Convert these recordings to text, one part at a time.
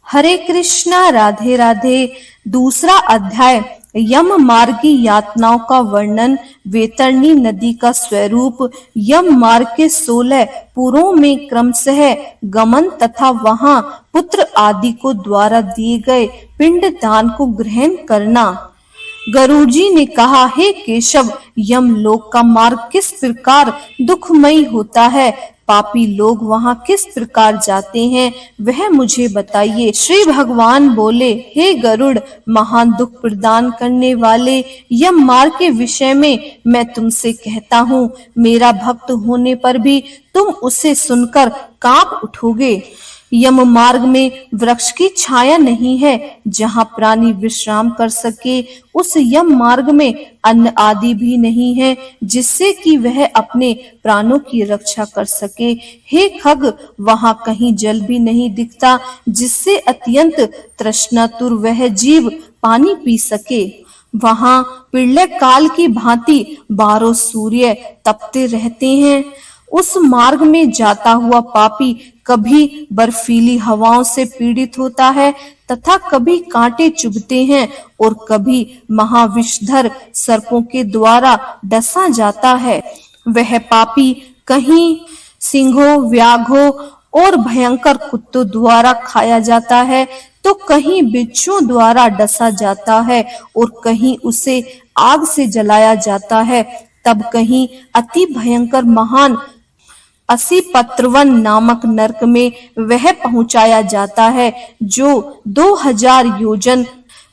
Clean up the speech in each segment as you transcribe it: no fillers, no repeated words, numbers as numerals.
हरे कृष्णा, राधे राधे। दूसरा अध्याय यम मार्ग की यातनाओं का वर्णन। वैतरणी नदी का स्वरूप। यम मार्ग के 16 पुरों में क्रमशः गमन तथा वहां पुत्र आदि को द्वारा दिए गए पिंड दान को ग्रहण करना। गरुड़ जी ने कहा, हे केशव, यमलोक का मार्ग किस प्रकार दुखमयी होता है? पापी लोग वहां किस प्रकार जाते हैं, वह मुझे बताइए। श्री भगवान बोले, हे गरुड़, महान दुख प्रदान करने वाले यम मार्ग के विषय में मैं तुमसे कहता हूँ। मेरा भक्त होने पर भी तुम उसे सुनकर कांप उठोगे। यम मार्ग में वृक्ष की छाया नहीं है जहाँ प्राणी विश्राम कर सके। उस यम मार्ग में अन्न आदि भी नहीं है जिससे कि वह अपने प्राणों की रक्षा कर सके। हे खग, वहां कहीं जल भी नहीं दिखता जिससे अत्यंत तृष्णातुर वह जीव पानी पी सके। वहां प्रलय काल की भांति 12 सूर्य तपते रहते हैं। उस मार्ग में जाता हुआ पापी कभी बर्फीली हवाओं से पीड़ित होता है तथा कभी कांटे चुभते हैं और कभी महाविषधर सर्पों के द्वारा डसा जाता है। वह पापी कहीं सिंहों, व्याघ्रों और भयंकर कुत्तों द्वारा खाया जाता है तो कहीं बिच्छुओं द्वारा डसा जाता है और कहीं उसे आग से जलाया जाता है। तब कहीं अति भयंकर महान असिपत्रवन नामक नरक में वह पहुंचाया जाता है जो 2000 योजन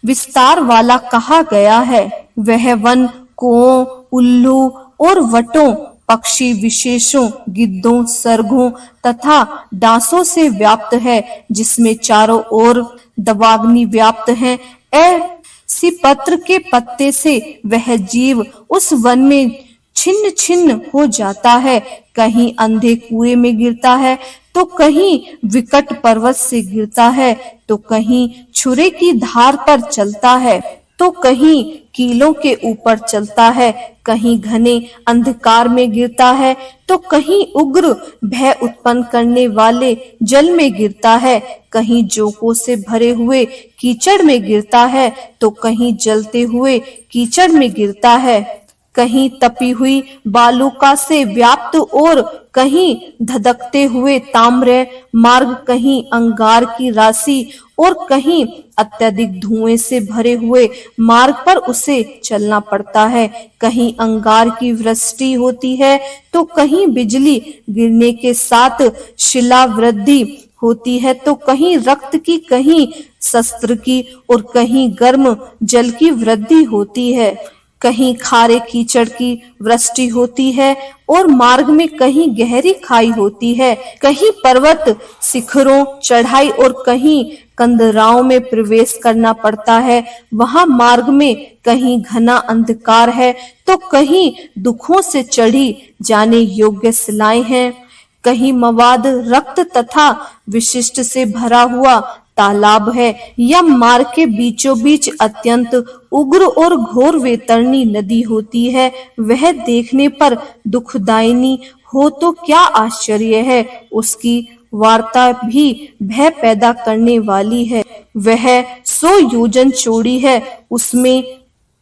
विस्तार वाला कहा गया है। वह वन कुओं, उल्लू और वटों, पक्षी विशेषों, गिद्धों, सर्गों तथा डांसों से व्याप्त है, जिसमें चारों ओर दवाग्नि व्याप्त है। ऐसी पत्र के पत्ते से वह जीव उस वन में छिन्न छिन्न हो जाता है। कहीं अंधे कुएं में गिरता है तो कहीं विकट पर्वत से गिरता है तो कहीं छुरे की धार पर चलता है तो कहीं कीलों के ऊपर चलता है, कहीं घने अंधकार में गिरता है तो कहीं उग्र भय उत्पन्न करने वाले जल में गिरता है, कहीं जोकों से भरे हुए कीचड़ में गिरता है तो कहीं जलते हुए कीचड़ में गिरता है, कहीं तपी हुई बालूका से व्याप्त और कहीं धधकते हुए ताम्र मार्ग, कहीं अंगार की राशि और कहीं अत्यधिक धुएं से भरे हुए मार्ग पर उसे चलना पड़ता है। कहीं अंगार की वृष्टि होती है तो कहीं बिजली गिरने के साथ शिला वृद्धि होती है तो कहीं रक्त की, कहीं शस्त्र की और कहीं गर्म जल की वृद्धि होती है। कहीं खारे कीचड़ की वृष्टि होती है और मार्ग में कहीं गहरी खाई होती है, कहीं पर्वत शिखरों चढ़ाई और कहीं कंदराओं में प्रवेश करना पड़ता है। वहां मार्ग में कहीं घना अंधकार है तो कहीं दुखों से चढ़ी जाने योग्य शिलाएं हैं, कहीं मवाद, रक्त तथा विशिष्ट से भरा हुआ तालाब है। यम मार्ग के बीचों बीच अत्यंत उग्र और घोर वैतरणी नदी होती है। वह देखने पर दुखदायिनी हो तो क्या आश्चर्य है, उसकी वार्ता भी भय पैदा करने वाली है। वह 100 योजन चौड़ी है, उसमें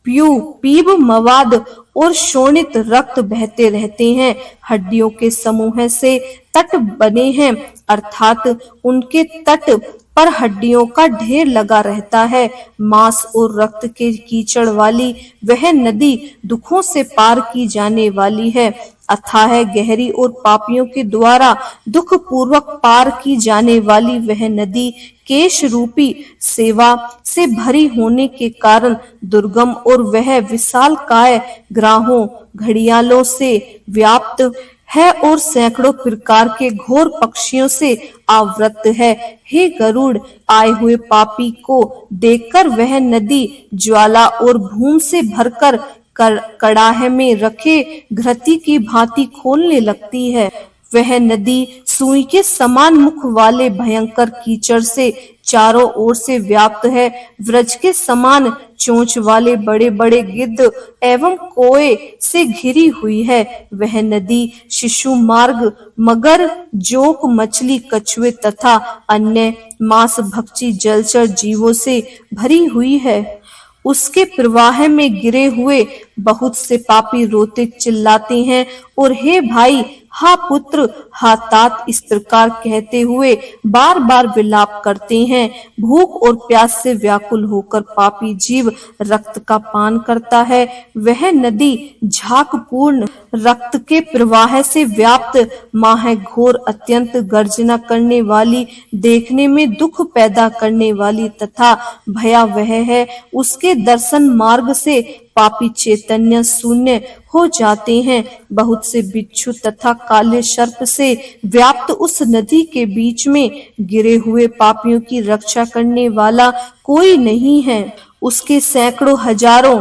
पीब, मवाद और शोणित रक्त बहते रहते हैं। हड्डियों के समूह से तट बने हैं, अर्थात उनके तट पर हड्डियों का ढेर लगा रहता है। मांस और रक्त के कीचड़ वाली वह नदी दुखों से पार की जाने वाली है। अथाह गहरी और पापियों के द्वारा दुख पूर्वक पार की जाने वाली वह नदी केश रूपी सेवा से भरी होने के कारण दुर्गम और वह विशाल काय ग्राहों घड़ियालों से व्याप्त है और सैकड़ों प्रकार के घोर पक्षियों से आवृत है। हे गरुड़, आए हुए पापी को देखकर वह नदी ज्वाला और भूम से भरकर कड़ाहे में रखे घृति की भांति खोलने लगती है। वह नदी सुई के समान मुख वाले भयंकर कीचड़ से चारों ओर से व्याप्त है। व्रज के समान चोंच वाले बड़े बड़े गिद्ध एवं कोए से घिरी हुई है। वह नदी शिशु मार्ग, मगर, जोक, मछली, कछुए तथा अन्य मांस भक्षी जलचर जीवों से भरी हुई है। उसके प्रवाह में गिरे हुए बहुत से पापी रोते चिल्लाते हैं और हे भाई, हा पुत्र, हा तात, इस प्रकार कहते हुए बार बार विलाप करते हैं। भूख और प्यास से व्याकुल होकर पापी जीव रक्त का पान करता है। वह नदी झाकपूर्ण रक्त के प्रवाह से व्याप्त मां है, घोर, अत्यंत गर्जना करने वाली, देखने में दुख पैदा करने वाली तथा भयावह है। उसके दर्शन मार्ग से पापी चैतन्य शून्य हो जाते हैं। बहुत से बिच्छू तथा काले सर्प से व्याप्त उस नदी के बीच में गिरे हुए पापियों की रक्षा करने वाला कोई नहीं है। उसके सैकड़ों हजारों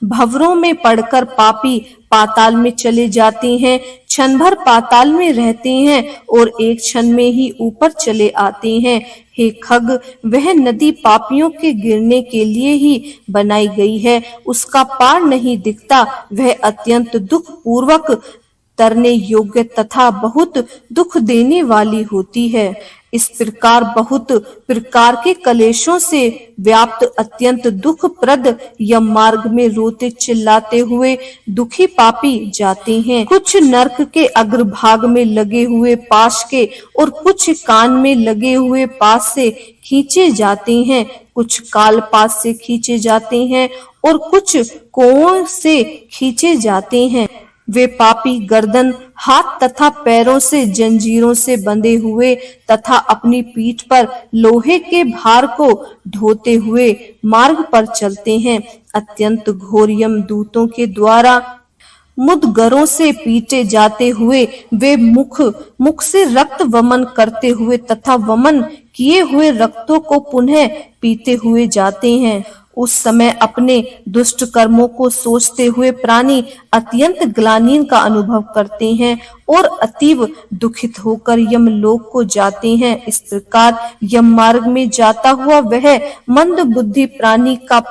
भंवरों में पड़कर पापी पाताल में चले जाते हैं, क्षण भर पाताल में रहते हैं और एक क्षण में ही ऊपर चले आते हैं। हे खग, वह नदी पापियों के गिरने के लिए ही बनाई गई है। उसका पार नहीं दिखता। वह अत्यंत दुख पूर्वक तरने योग्य तथा बहुत दुख देने वाली होती है। इस प्रकार बहुत प्रकार के कलेशों से व्याप्त अत्यंत दुखप्रद यम मार्ग में रोते चिल्लाते हुए दुखी पापी जाते हैं। कुछ नरक के अग्रभाग में लगे हुए पाश के और कुछ कान में लगे हुए पास से खींचे जाते हैं, कुछ काल पास से खींचे जाते हैं और कुछ कोण से खींचे जाते हैं। वे पापी गर्दन, हाथ तथा पैरों से जंजीरों से बंधे हुए तथा अपनी पीठ पर लोहे के भार को ढोते हुए मार्ग पर चलते हैं। अत्यंत घोर यम दूतों के द्वारा मुदगरों से पीटे जाते हुए वे मुख से रक्त वमन करते हुए तथा वमन किए हुए रक्तों को पुनः पीते हुए जाते हैं। उस समय अपने दुष्ट कर्मों को सोचते हुए प्राणी अत्यंत ग्लानि का अनुभव करते हैं और अतीव दुखित होकर यमलोक को जाते हैं। इस प्रकार यम मार्ग में जाता हुआ वह मंद बुद्धि प्राणी का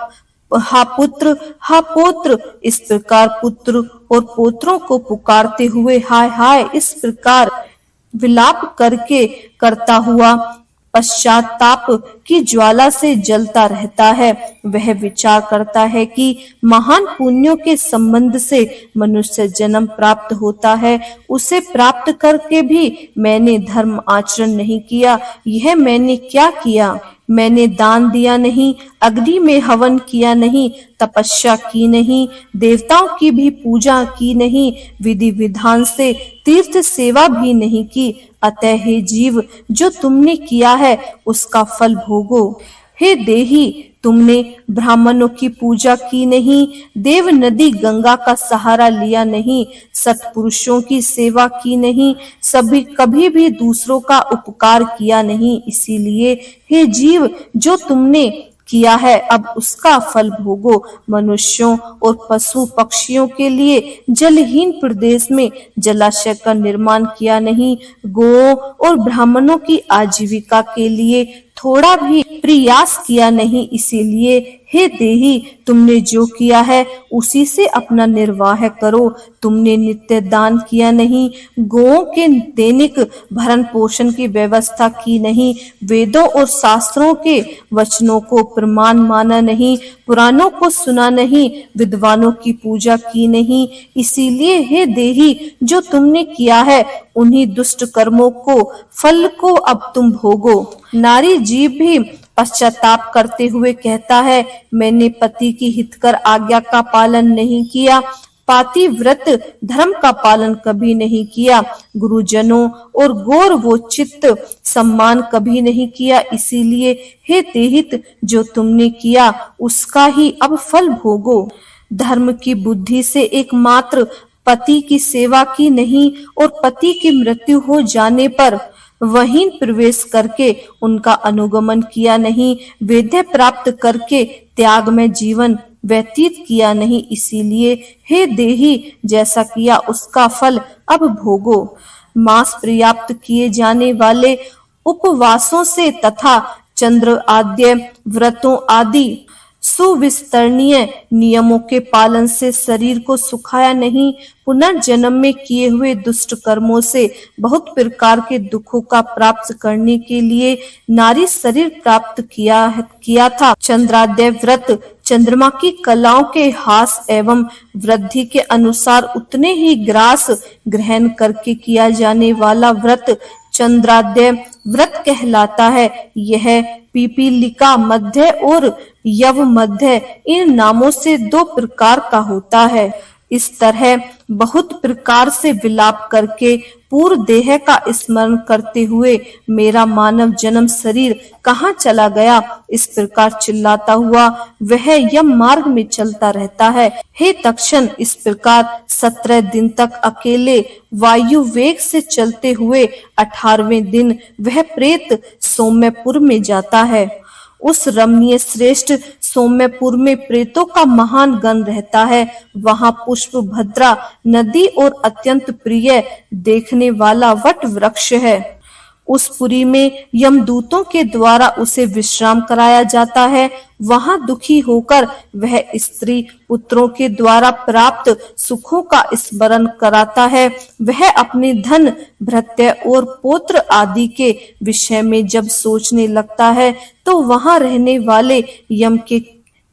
हा पुत्र, हा पौत्र, इस प्रकार पुत्र और पौत्रों को पुकारते हुए हाय हाय इस प्रकार विलाप करके करता हुआ पश्चाताप की ज्वाला से जलता रहता है। वह विचार करता है कि महान पुण्यों के संबंध से मनुष्य जन्म प्राप्त होता है। उसे प्राप्त करके भी मैंने धर्म आचरण नहीं किया। यह मैंने क्या किया? मैंने दान दिया नहीं, अग्नि में हवन किया नहीं, तपस्या की नहीं, देवताओं की भी पूजा की नहीं, विधि विधान से तीर्थ सेवा भी नहीं की। अतः हे जीव, जो तुमने किया है उसका फल भोगो। हे देही, तुमने ब्राह्मणों की पूजा की नहीं, देव नदी गंगा का सहारा लिया नहीं, सत्पुरुषों की सेवा की नहीं, कभी भी दूसरों का उपकार किया नहीं। इसीलिए हे जीव, जो तुमने किया है अब उसका फल भोगो। मनुष्यों और पशु पक्षियों के लिए जलहीन प्रदेश में जलाशय का निर्माण किया नहीं। गौ और ब्राह्मणों की आजीविका के लिए थोड़ा भी प्रयास किया नहीं। इसीलिए हे देही, तुमने जो किया है उसी से अपना निर्वाह करो। तुमने नित्य दान किया नहीं, गौओं के दैनिक भरण पोषण की व्यवस्था की नहीं, वेदों और शास्त्रों के वचनों को प्रमाण माना नहीं, पुराणों को सुना नहीं, विद्वानों की पूजा की नहीं। इसीलिए हे देही, जो तुमने किया है उन्हीं दुष्ट कर्मों को फल को अब तुम भोगो। नारी जीव भी पश्चाताप करते हुए कहता है, मैंने पति की हितकर आज्ञा का पालन नहीं किया, पातिव्रत धर्म का पालन कभी नहीं किया, गुरुजनों और गौरवोचित सम्मान कभी नहीं किया। इसीलिए हे देहित, जो तुमने किया उसका ही अब फल भोगो। धर्म की बुद्धि से एकमात्र पति की सेवा की नहीं और पति की मृत्यु हो जाने पर वहीं प्रवेश करके उनका अनुगमन किया नहीं, वैद्य प्राप्त करके त्याग में जीवन व्यतीत किया नहीं। इसीलिए हे देही, जैसा किया उसका फल अब भोगो। मांस पर्याप्त किए जाने वाले उपवासों से तथा चंद्र आद्य व्रतों आदि सुविस्तरणीय नियमों के पालन से शरीर को सुखाया नहीं, पुनर्जन्म में किए हुए दुष्ट कर्मों से बहुत प्रकार के दुखों का प्राप्त करने के लिए नारी शरीर प्राप्त किया था। चंद्राद्य व्रत चंद्रमा की कलाओं के हास एवं वृद्धि के अनुसार उतने ही ग्रास ग्रहण करके किया जाने वाला व्रत चंद्राद्य व्रत कहलाता है। यह पीपीलिका मध्य और यव मध्य इन नामों से दो प्रकार का होता है। इस तरह बहुत प्रकार से विलाप करके पूर्व देह का स्मरण करते हुए मेरा मानव जन्म शरीर कहाँ चला गया, इस प्रकार चिल्लाता हुआ वह यम मार्ग में चलता रहता है। हे तक्षण, इस प्रकार 17 दिन तक अकेले वायु वेग से चलते हुए 18वें दिन वह प्रेत सौम्यपुर में जाता है। उस रमणीय श्रेष्ठ सौम्यपुर में प्रेतों का महान गण रहता है। वहां पुष्प भद्रा नदी और अत्यंत प्रिय देखने वाला वट वृक्ष है। उस पुरी में यमदूतों के द्वारा उसे विश्राम कराया जाता है। वहां दुखी होकर वह स्त्री पुत्रों के द्वारा प्राप्त सुखों का स्मरण कराता है। वह अपने धन भृत्य और पौत्र आदि के विषय में जब सोचने लगता है तो वहां रहने वाले यम के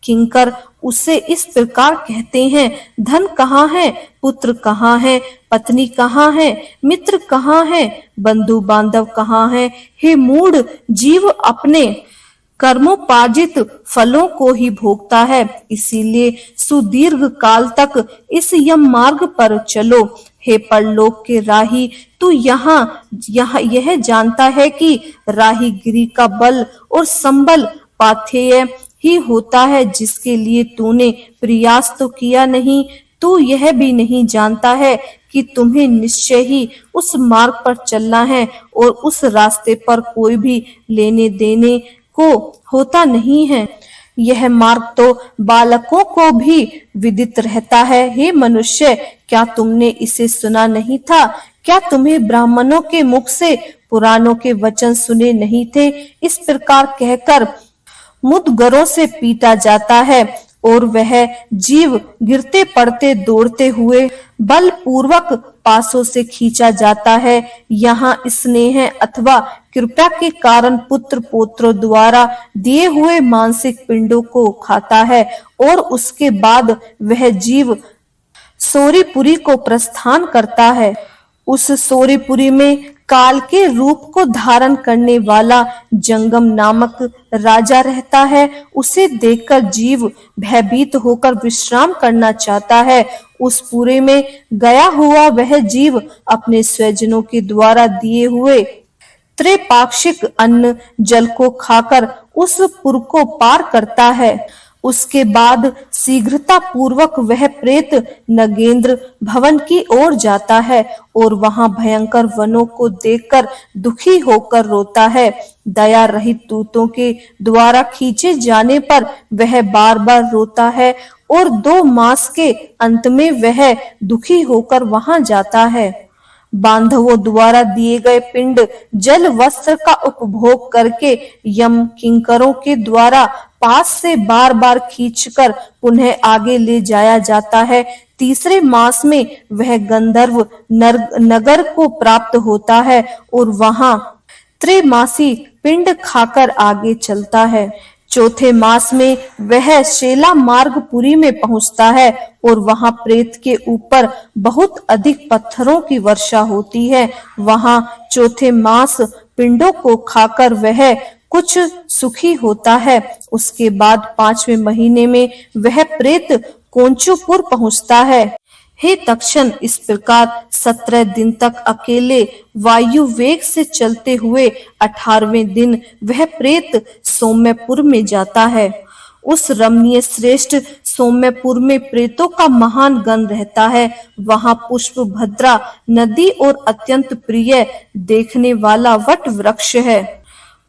किंकर उसे इस प्रकार कहते हैं, धन कहाँ है, पुत्र कहाँ है, पत्नी कहाँ है, मित्र कहाँ है, बंधु बांधव कहाँ है। हे मूढ़ जीव, अपने कर्मोपार्जित फलों को ही भोगता है, इसीलिए सुदीर्घ काल तक इस यम मार्ग पर चलो। हे परलोक के राही, तू यहाँ यह जानता है कि राहीगिरी का बल और संबल पाथेय ही होता है, जिसके लिए तूने प्रयास तो किया नहीं। तू यह भी नहीं जानता है कि तुम्हें निश्चय ही उस मार्ग पर चलना है और उस रास्ते पर कोई भी लेने देने को होता नहीं है। यह मार्ग तो बालकों को भी विदित रहता है। हे मनुष्य, क्या तुमने इसे सुना नहीं था? क्या तुम्हें ब्राह्मणों के मुख से पुराणों के वचन सुने नहीं थे? इस प्रकार कहकर मुद्गरों से पीटा जाता है और वह जीव गिरते पड़ते दौड़ते हुए बलपूर्वक पासों से खींचा जाता है। यहाँ स्नेह अथवा कृपा के कारण पुत्र पौत्रों द्वारा दिए हुए मानसिक पिंडों को खाता है और उसके बाद वह जीव सौरीपुरी को प्रस्थान करता है। उस सौरीपुरी में काल के रूप को धारण करने वाला जंगम नामक राजा रहता है। उसे देखकर जीव भयभीत होकर विश्राम करना चाहता है। उस पुरे में गया हुआ वह जीव अपने स्वजनों के द्वारा दिए हुए त्रैपाक्षिक अन्न जल को खाकर उस पुर को पार करता है। उसके बाद शीघ्रता पूर्वक वह प्रेत नगेंद्र भवन की ओर जाता है और वहां भयंकर वनों को देखकर दुखी होकर रोता है। दया रहित दूतों के द्वारा खींचे जाने पर वह बार बार रोता है और 2 मास के अंत में वह दुखी होकर वहां जाता है। बांधवों द्वारा दिए गए पिंड जल वस्त्र का उपभोग करके यम किंकरों के द्वारा पास से बार बार खींचकर पुनः आगे ले जाया जाता है। तीसरे मास में वह गंधर्व नगर को प्राप्त होता है और वहां त्रैमासी पिंड खाकर आगे चलता है। चौथे मास में वह शेला मार्गपुरी में पहुंचता है और वहां प्रेत के ऊपर बहुत अधिक पत्थरों की वर्षा होती है। वहां चौथे मास पिंडों को खाकर वह कुछ सुखी होता है। उसके बाद 5वें महीने में वह प्रेत कोंचुपुर पहुंचता है। हे तक्षण, इस प्रकार 17 दिन तक अकेले वायु वेग से चलते हुए 18वें दिन वह प्रेत सौम्यपुर में जाता है। उस रमणीय श्रेष्ठ सौम्यपुर में प्रेतों का महान गण रहता है। वहां पुष्प भद्रा नदी और अत्यंत प्रिय देखने वाला वट वृक्ष है।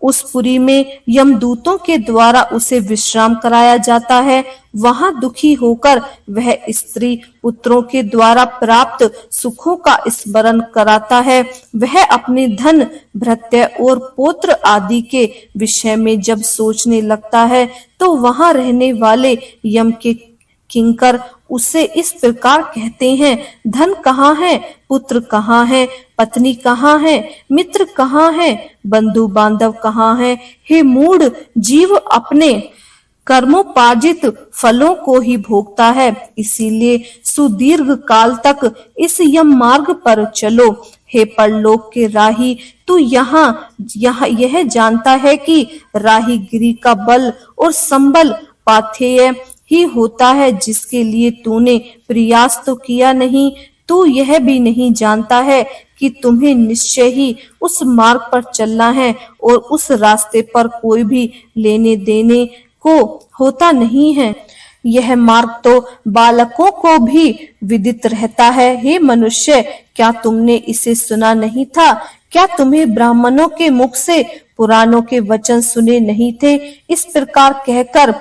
उस पुरी में यमदूतों के द्वारा उसे विश्राम कराया जाता है। वहां दुखी होकर वह स्त्री पुत्रों के द्वारा प्राप्त सुखों का स्मरण कराता है। वह अपने धन भृत्य और पौत्र आदि के विषय में जब सोचने लगता है तो वहां रहने वाले यम के किंकर उससे इस प्रकार कहते हैं, धन कहाँ है, पुत्र कहाँ है, पत्नी कहाँ है, मित्र कहाँ है, बंधु बांधव कहाँ है। हे मूढ़, जीव अपने कर्मोपार्जित फलों को ही भोगता है, इसीलिए सुदीर्घ काल तक इस यम मार्ग पर चलो। हे परलोक के राही, तू यहाँ यह जानता है कि राहीगिरी का बल और संबल पाथेय ही होता है, जिसके लिए तूने प्रयास तो किया नहीं। तू यह भी नहीं जानता है कि तुम्हें निश्चय ही उस मार्ग पर चलना है और उस रास्ते पर कोई भी लेने देने को होता नहीं है। यह मार्ग तो बालकों को भी विदित रहता है। हे मनुष्य, क्या तुमने इसे सुना नहीं था? क्या तुम्हें ब्राह्मणों के मुख से पुराणों के वचन सुने नहीं थे? इस प्रकार कहकर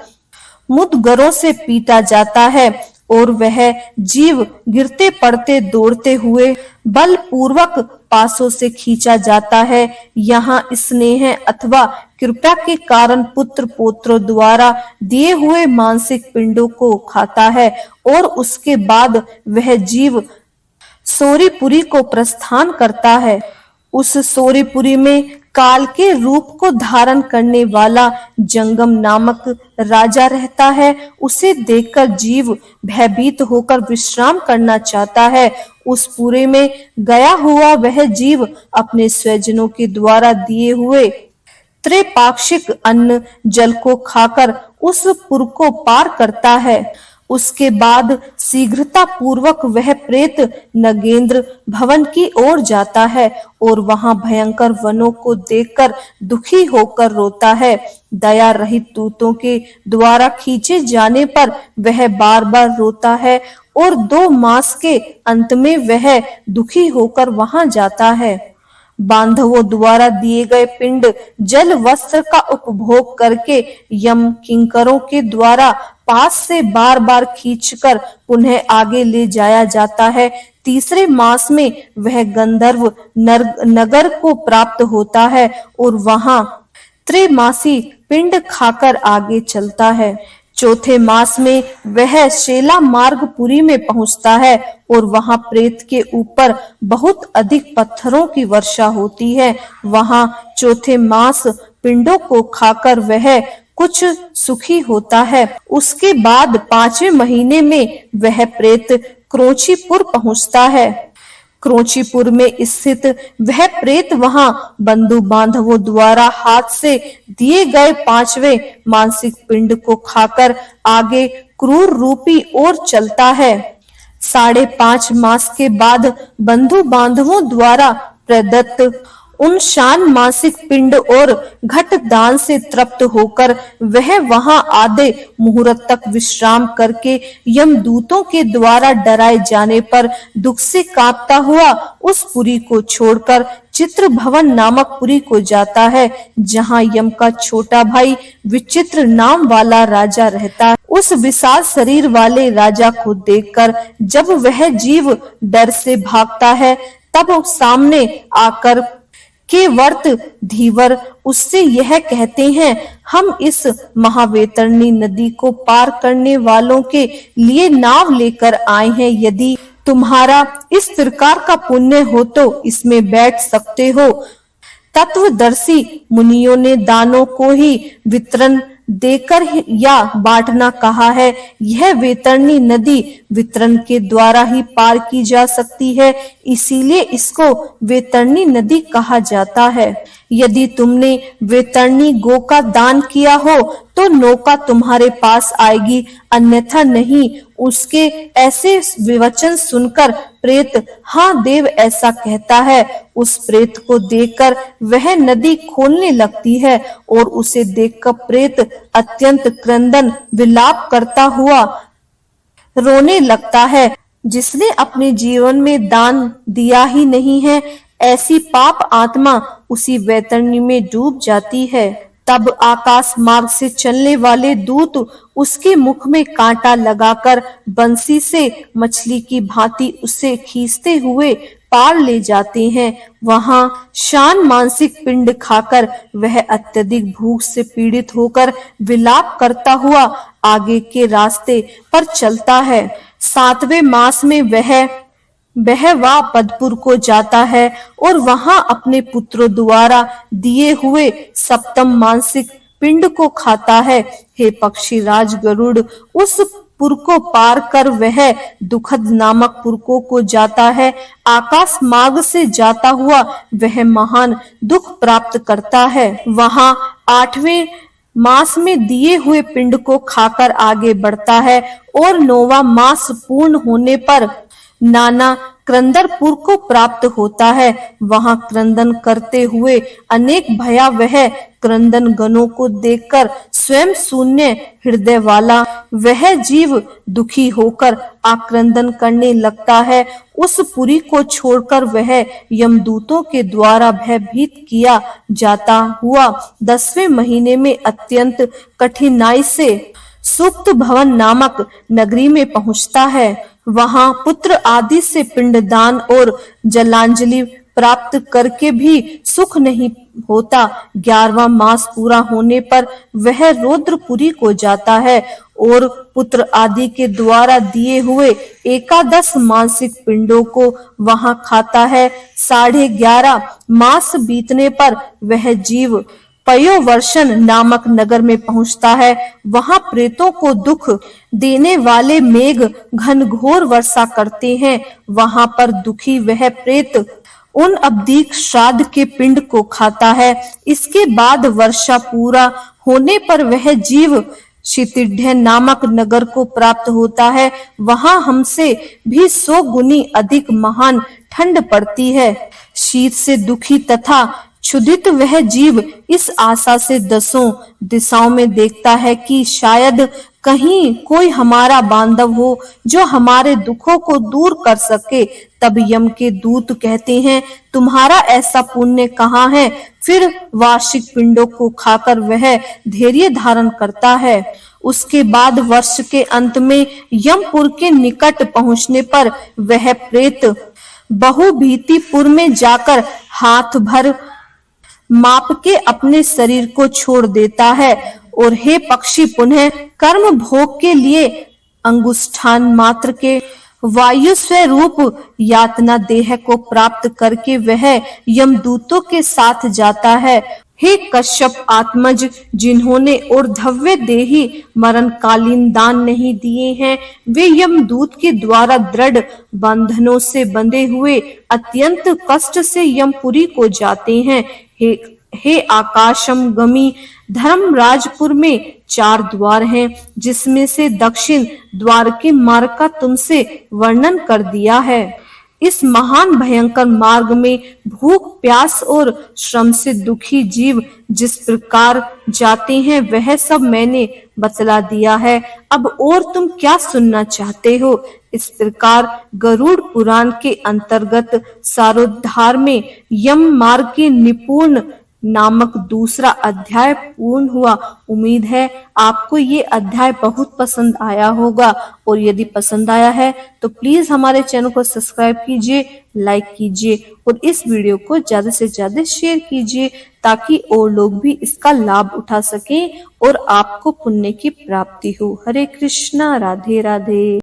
मुद्गरों से पीटा जाता है और वह जीव गिरते पड़ते दौड़ते हुए बलपूर्वक पासों से खींचा जाता है। यहाँ स्नेह अथवा कृपा के कारण पुत्र पौत्रों द्वारा दिए हुए मानसिक पिंडों को खाता है और उसके बाद वह जीव सोरीपुरी को प्रस्थान करता है। उस सोरीपुरी में काल के रूप को धारण करने वाला जंगम नामक राजा रहता है। उसे देखकर जीव भयभीत होकर विश्राम करना चाहता है। उस पुरे में गया हुआ वह जीव अपने स्वजनों के द्वारा दिए हुए त्रैपाक्षिक अन्न जल को खाकर उस पुर को पार करता है। उसके बाद शीघ्रता पूर्वक वह प्रेत नगेंद्र भवन की ओर जाता है और वहां भयंकर वनों को देखकर दुखी होकर रोता है। दया रहित दूतों के द्वारा खींचे जाने पर वह बार बार रोता है और 2 मास के अंत में वह दुखी होकर वहां जाता है। बांधवों द्वारा दिए गए पिंड जल वस्त्र का उपभोग करके यम किंकरों के द्वारा पास से बार बार खींचकर पुनः आगे ले जाया जाता है। तीसरे मास में वह गंधर्व नगर को प्राप्त होता है और वहां त्रैमासी पिंड खाकर आगे चलता है। चौथे मास में वह शेला मार्गपुरी में पहुंचता है और वहां प्रेत के ऊपर बहुत अधिक पत्थरों की वर्षा होती है। वहां चौथे मास पिंडों को खाकर वह कुछ सुखी होता है। उसके बाद 5वें महीने में वह प्रेत क्रोचीपुर पहुंचता है। क्रोचीपुर में स्थित वह प्रेत वहां बंधु बांधवों द्वारा हाथ से दिए गए 5वें मानसिक पिंड को खाकर आगे क्रूर रूपी ओर चलता है। 5.5 मास के बाद बंधु बांधवों द्वारा प्रदत्त उन शान मासिक पिंड और घट दान से तृप्त होकर वह वहां आधे मुहूर्त तक विश्राम करके यमदूतों के द्वारा डराए जाने पर दुख से कांपता हुआ उस पुरी को छोड़कर चित्र भवन नामक पुरी को जाता है, जहां यम का छोटा भाई विचित्र नाम वाला राजा रहता है। उस विशाल शरीर वाले राजा को देखकर जब वह जीव डर से भागता है, तब सामने आकर के वर्त धीवर उससे यह कहते हैं, हम इस महावेतरणी नदी को पार करने वालों के लिए नाव लेकर आए हैं। यदि तुम्हारा इस प्रकार का पुण्य हो तो इसमें बैठ सकते हो। तत्वदर्शी मुनियों ने दानों को ही वितरण देकर या बांटना कहा है। यह वेतरणी नदी वितरण के द्वारा ही पार की जा सकती है, इसीलिए इसको वेतरणी नदी कहा जाता है। यदि तुमने वेतरणी गो का दान किया हो तो नौका तुम्हारे पास आएगी, अन्यथा नहीं। उसके ऐसे वचन सुनकर प्रेत, हाँ देव ऐसा कहता है, उस प्रेत को देखकर वह नदी खोलने लगती है और उसे देखकर प्रेत अत्यंत क्रंदन विलाप करता हुआ रोने लगता है। जिसने अपने जीवन में दान दिया ही नहीं है, ऐसी पाप आत्मा उसी वैतरणी में डूब जाती है। तब आकाश मार्ग से चलने वाले दूत उसके मुख में कांटा लगाकर बंसी से मछली की भांति उसे खींचते हुए पार ले जाते हैं। वहां शान मानसिक पिंड खाकर वह अत्यधिक भूख से पीड़ित होकर विलाप करता हुआ आगे के रास्ते पर चलता है। 7वें मास में वह पदपुर को जाता है और वहां अपने पुत्रों द्वारा दिए हुए सप्तम मानसिक पिंड को खाता है। हे पक्षी राज गरुड़, उस पुर को पार कर वह दुखद नामक पुरको को जाता है। आकाश मार्ग से जाता हुआ वह महान दुख प्राप्त करता है। वहां 8वें मास में दिए हुए पिंड को खाकर आगे बढ़ता है और 9वां मास पूर्ण होने पर नाना क्रंदरपुर को प्राप्त होता है। वहां क्रंदन करते हुए अनेक भयावह क्रंदन गणों को देखकर स्वयं शून्य हृदय वाला वह जीव दुखी होकर आक्रंदन करने लगता है। उस पुरी को छोड़कर वह यमदूतों के द्वारा भयभीत किया जाता हुआ 10वें महीने में अत्यंत कठिनाई से सुप्त भवन नामक नगरी में पहुंचता है। वहां पुत्र आदि से पिंडदान और जलांजलि प्राप्त करके भी सुख नहीं होता। 11वां मास पूरा होने पर वह रौद्रपुरी को जाता है और पुत्र आदि के द्वारा दिए हुए 11 मानसिक पिंडों को वहां खाता है। 11.5 मास बीतने पर वह जीव पयोवर्षण नामक नगर में पहुंचता है। वहां प्रेतों को दुख देने वाले मेघ घनघोर वर्षा करते हैं। वहां पर दुखी वह प्रेत उन अब्दीक श्राद्ध के पिंड को खाता है। इसके बाद वर्षा पूरा होने पर वह जीव क्षितिढ्य नामक नगर को प्राप्त होता है। वहां हमसे भी 100 गुनी अधिक महान ठंड पड़ती है। शीत से दुखी तथा क्षुधित वह जीव इस आशा से 10 दिशाओं में देखता है कि शायद कहीं कोई हमारा बांधव हो जो हमारे दुखों को दूर कर सके। तब यम के दूत कहते हैं, तुम्हारा ऐसा पुण्य कहाँ है? फिर वार्षिक पिंडों को खाकर वह धैर्य धारण करता है। उसके बाद वर्ष के अंत में यमपुर के निकट पहुंचने पर वह प्रेत बहुभीतिपुर में जाकर हाथ भर माप के अपने शरीर को छोड़ देता है और हे पक्षी, पुनः कर्म भोग के लिए अंगुष्ठान मात्र के वायु स्वरूप यातना देह को प्राप्त करके वह यमदूतों के साथ जाता है। हे कश्यप आत्मज, जिन्होंने ऊर्ध्व देही मरणकालीन दान नहीं दिए हैं, वे यमदूत के द्वारा दृढ़ बंधनों से बंधे हुए अत्यंत कष्ट से यमपुरी को जाते हैं। हे आकाशम गमी, धर्मराजपुर में 4 द्वार हैं, जिसमें से दक्षिण द्वार के मार्ग का तुमसे वर्णन कर दिया है। इस महान भयंकर मार्ग में भूख प्यास और श्रम से दुखी जीव जिस प्रकार जाते हैं वह सब मैंने बतला दिया है। अब और तुम क्या सुनना चाहते हो? इस प्रकार गरुड़ पुराण के अंतर्गत सारोद्धार में यम मार्ग के निपुण नामक दूसरा अध्याय पूर्ण हुआ। उम्मीद है आपको ये अध्याय बहुत पसंद आया होगा और यदि पसंद आया है तो प्लीज हमारे चैनल को सब्सक्राइब कीजिए, लाइक कीजिए और इस वीडियो को ज्यादा से ज्यादा शेयर कीजिए ताकि और लोग भी इसका लाभ उठा सकें और आपको पुण्य की प्राप्ति हो। हरे कृष्णा, राधे राधे।